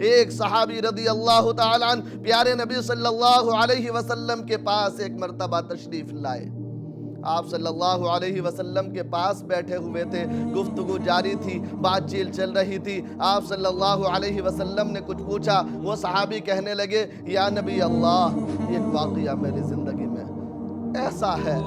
ایک صحابی رضی اللہ تعالیٰ عنہ پیارے نبی صلی اللہ علیہ وسلم کے پاس ایک مرتبہ تشریف لائے. آپ صلی اللہ علیہ وسلم کے پاس بیٹھے ہوئے تھے، گفتگو جاری تھی، بات چیت چل رہی تھی. آپ صلی اللہ علیہ وسلم نے کچھ پوچھا. وہ صحابی کہنے لگے یا نبی اللہ، ایک واقعہ میری زندگی میں ایسا ہے،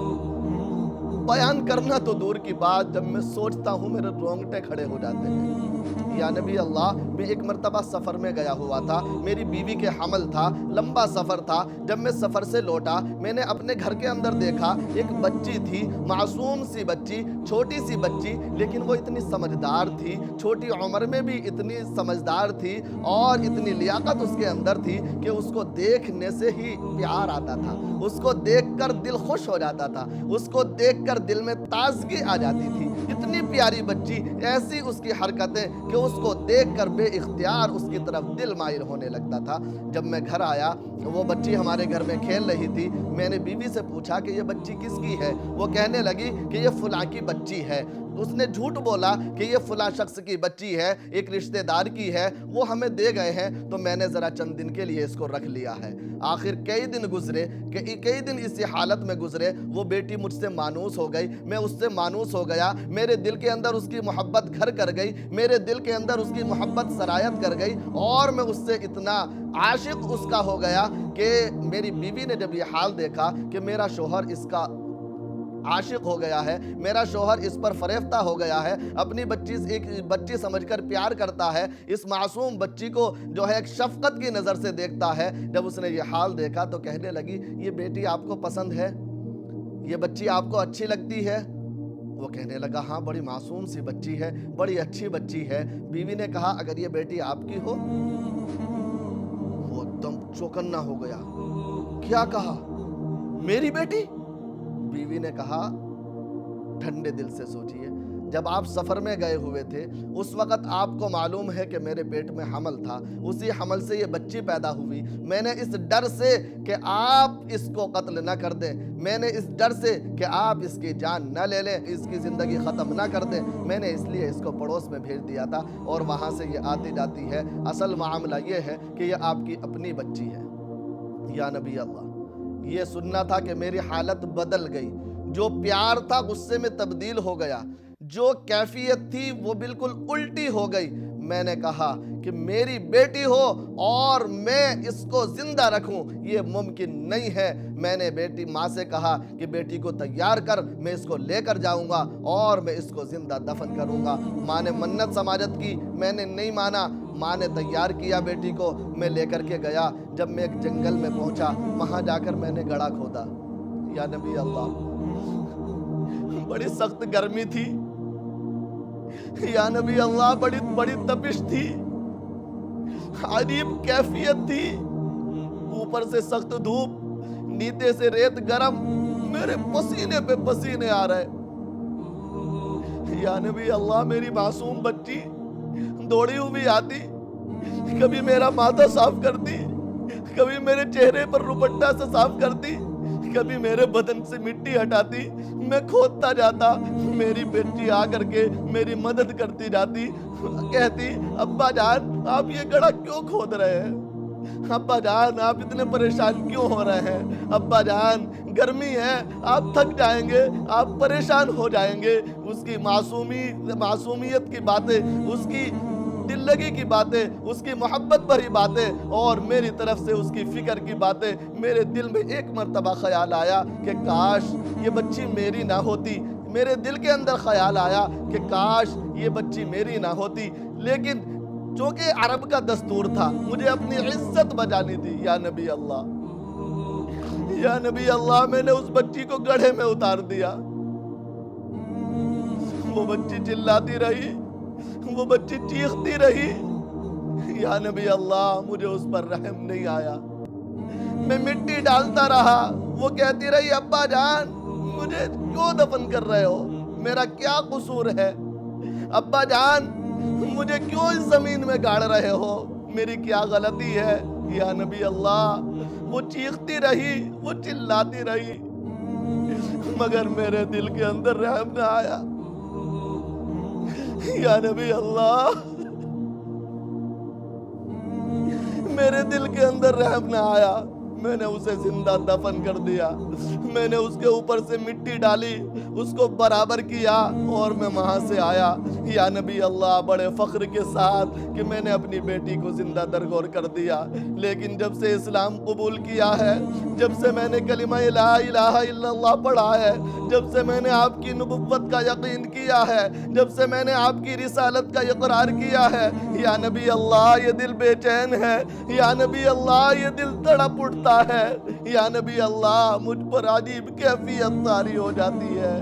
بیان کرنا تو دور کی بات، جب میں سوچتا ہوں میرے رونگٹے کھڑے ہو جاتے ہیں. یا نبی اللہ، میں ایک مرتبہ سفر میں گیا ہوا تھا، میری بیوی کے حمل تھا، لمبا سفر تھا. جب میں سفر سے لوٹا، میں نے اپنے گھر کے اندر دیکھا ایک بچی تھی، معصوم سی بچی، چھوٹی سی بچی، لیکن وہ اتنی سمجھدار تھی، چھوٹی عمر میں بھی اتنی سمجھدار تھی اور اتنی لیاقت اس کے اندر تھی کہ اس کو دیکھنے سے ہی پیار آتا تھا، اس کو دیکھ کر دل خوش ہو جاتا تھا، اس کو دیکھ کر دل میں تازگی آ جاتی تھی. اتنی پیاری بچی، ایسی اس کی حرکتیں کہ اس کو دیکھ کر بے اختیار اس کی طرف دل مائل ہونے لگتا تھا. جب میں گھر آیا، وہ بچی ہمارے گھر میں کھیل رہی تھی. میں نے بیوی سے پوچھا کہ یہ بچی کس کی ہے؟ وہ کہنے لگی کہ یہ فلاں کی بچی ہے. اس نے جھوٹ بولا کہ یہ فلاں شخص کی بچی ہے، ایک رشتہ دار کی ہے، وہ ہمیں دے گئے ہیں، تو میں نے ذرا چند دن کے لیے اس کو رکھ لیا ہے. آخر کئی دن گزرے، کئی دن اسی حالت میں گزرے. وہ بیٹی مجھ سے مانوس ہو گئی، میں اس سے مانوس ہو گیا. میرے دل کے اندر اس کی محبت گھر کر گئی، میرے دل کے اندر اس کی محبت سرایت کر گئی، اور میں اس سے اتنا عاشق اس کا ہو گیا کہ میری بیوی نے جب یہ حال دیکھا کہ میرا شوہر اس کا عاشق ہو گیا ہے، میرا شوہر اس پر فریفتہ ہو گیا ہے، اپنی ایک بچی سمجھ کر پیار کرتا ہے، اس معصوم بچی کو جو ہے ایک شفقت کی نظر سے دیکھتا ہے. جب اس نے یہ حال دیکھا تو کہنے لگی یہ بیٹی آپ کو پسند ہے؟ یہ بچی آپ کو اچھی لگتی ہے؟ وہ کہنے لگا ہاں، بڑی معصوم سی بچی ہے، بڑی اچھی بچی ہے. بیوی نے کہا اگر یہ بیٹی آپ کی ہو؟ وہ ایک دم چوکنا ہو گیا. کیا کہا؟ میری بیٹی؟ بیوی نے کہا ٹھنڈے دل سے سوچئے، جب آپ سفر میں گئے ہوئے تھے اس وقت آپ کو معلوم ہے کہ میرے پیٹ میں حمل تھا، اسی حمل سے یہ بچی پیدا ہوئی. میں نے اس ڈر سے کہ آپ اس کو قتل نہ کر دیں، میں نے اس ڈر سے کہ آپ اس کی جان نہ لے لیں، اس کی زندگی ختم نہ کر دیں، میں نے اس لیے اس کو پڑوس میں بھیج دیا تھا، اور وہاں سے یہ آتی جاتی ہے. اصل معاملہ یہ ہے کہ یہ آپ کی اپنی بچی ہے. یا نبی اللہ، یہ سننا تھا کہ میری حالت بدل گئی، جو پیار تھا غصے میں تبدیل ہو گیا، جو کیفیت تھی وہ بالکل الٹی ہو گئی. میں نے کہا کہ میری بیٹی ہو اور میں اس کو زندہ رکھوں، یہ ممکن نہیں ہے. میں نے ماں سے کہا کہ بیٹی کو تیار کر، میں اس کو لے کر جاؤں گا اور میں اس کو زندہ دفن کروں گا. ماں نے منت سماجت کی، میں نے نہیں مانا. ماں نے تیار کیا بیٹی کو، میں لے کر کے گیا. جب میں ایک جنگل میں پہنچا، وہاں جا کر میں نے گڑھا کھودا. یا نبی اللہ، بڑی سخت گرمی تھی. یا نبی اللہ، بڑی تپش تھی، عجیب کیفیت تھی، اوپر سے سخت دھوپ، نیچے سے ریت گرم، میرے پسینے پہ پسینے آ رہے. یا نبی اللہ، میری معصوم بچی دوڑی ہوئی آتی، کبھی میرا ماتھا صاف کرتی، کبھی میرے چہرے پر روپٹا سے صاف کرتی، کبھی میرے بدن سے مٹی ہٹاتی. میں کھودتا جاتا، میری بیٹی آ کر کے میری مدد کرتی جاتی، کہتی ابا جان آپ یہ گڑھا کیوں کھود رہے ہیں؟ ابا جان آپ اتنے پریشان کیوں ہو رہے ہیں؟ ابا جان گرمی ہے، آپ تھک جائیں گے، آپ پریشان ہو جائیں گے. اس کی معصومیت کی باتیں، اس کی دل لگی کی باتیں، اس کی محبت بھری باتیں اور میری طرف سے اس کی فکر کی باتیں. میرے دل میں ایک مرتبہ خیال آیا کہ کاش یہ بچی میری نہ ہوتی. میرے دل کے اندر خیال آیا کہ کاش یہ بچی میری نہ ہوتی، لیکن چونکہ عرب کا دستور تھا، مجھے اپنی عزت بچانی تھی. یا نبی اللہ، یا نبی اللہ، میں نے اس بچی کو گڑھے میں اتار دیا. وہ بچی چلاتی رہی، وہ بچی چیختی رہی. یا نبی اللہ، مجھے اس پر رحم نہیں آیا. میں مٹی ڈالتا رہا، وہ کہتی رہی ابا جان مجھے کیوں دفن کر رہے ہو؟ میرا کیا قصور ہے؟ ابا جان مجھے کیوں اس زمین میں گاڑ رہے ہو؟ میری کیا غلطی ہے؟ یا نبی اللہ، وہ چیختی رہی، وہ چلاتی رہی، مگر میرے دل کے اندر رحم نہ آیا. یا نبی اللہ، میرے دل کے اندر رحم نہ آیا، میں نے اسے زندہ دفن کر دیا، میں نے اس کے اوپر سے مٹی ڈالی، اس کو برابر کیا اور میں وہاں سے آیا یا نبی اللہ بڑے فخر کے ساتھ کہ میں نے اپنی بیٹی کو زندہ درگور کر دیا۔ لیکن جب سے اسلام قبول کیا ہے، جب سے میں نے کلمہ لا الہ الا اللہ پڑھا ہے، جب سے میں نے آپ کی نبوت کا یقین کیا ہے، جب سے میں نے آپ کی رسالت کا اقرار کیا ہے، یا نبی اللہ یہ دل بے چین ہے، یا نبی اللہ یہ دل تڑپ اٹھتا ہے، یا نبی اللہ مجھ پر عجیب کیفیت طاری ہو جاتی ہے۔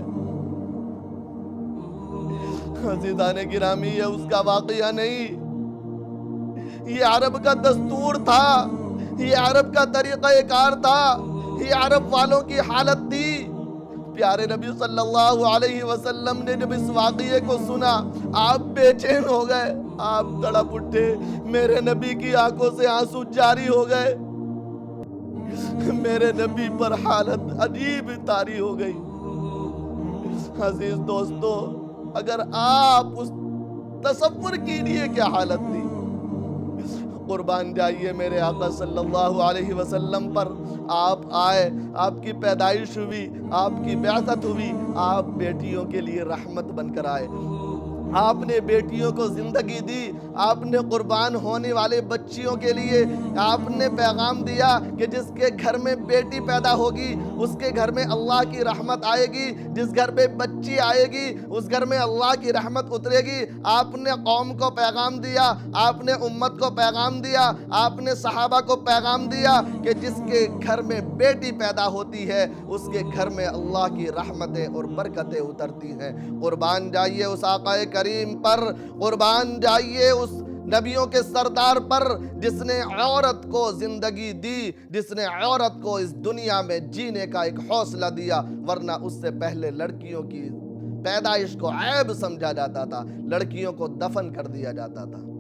عزیزان گرامی، یہ اس کا واقعہ نہیں، یہ عرب کا دستور تھا، یہ عرب کا طریقہ کار تھا، یہ عرب والوں کی حالت تھی۔ پیارے نبی صلی اللہ علیہ وسلم نے جب اس واقعے کو سنا، آپ بے چین ہو گئے، آپ تڑپ اٹھے، میرے نبی کی آنکھوں سے آنسو جاری ہو گئے، میرے نبی پر حالت عجیب طاری ہو گئی۔ عزیز دوستو، اگر آپ اس تصور کیجئے کیا حالت تھی۔ قربان جائیے میرے آقا صلی اللہ علیہ وسلم پر، آپ آئے، آپ کی پیدائش ہوئی، آپ کی بعثت ہوئی، آپ بیٹیوں کے لیے رحمت بن کر آئے، آپ نے بیٹیوں کو زندگی دی، آپ نے قربان ہونے والے بچیوں کے لیے آپ نے پیغام دیا کہ جس کے گھر میں بیٹی پیدا ہوگی اس کے گھر میں اللہ کی رحمت آئے گی، جس گھر میں بچی آئے گی اس گھر میں اللہ کی رحمت اترے گی۔ آپ نے قوم کو پیغام دیا، آپ نے امت کو پیغام دیا، آپ نے صحابہ کو پیغام دیا کہ جس کے گھر میں بیٹی پیدا ہوتی ہے اس کے گھر میں اللہ کی رحمتیں اور برکتیں اترتی ہیں۔ قربان جائیے اس آقا کریم پر، قربان جائیے اس نبیوں کے سردار پر جس نے عورت کو زندگی دی، جس نے عورت کو اس دنیا میں جینے کا ایک حوصلہ دیا، ورنہ اس سے پہلے لڑکیوں کی پیدائش کو عیب سمجھا جاتا تھا، لڑکیوں کو دفن کر دیا جاتا تھا۔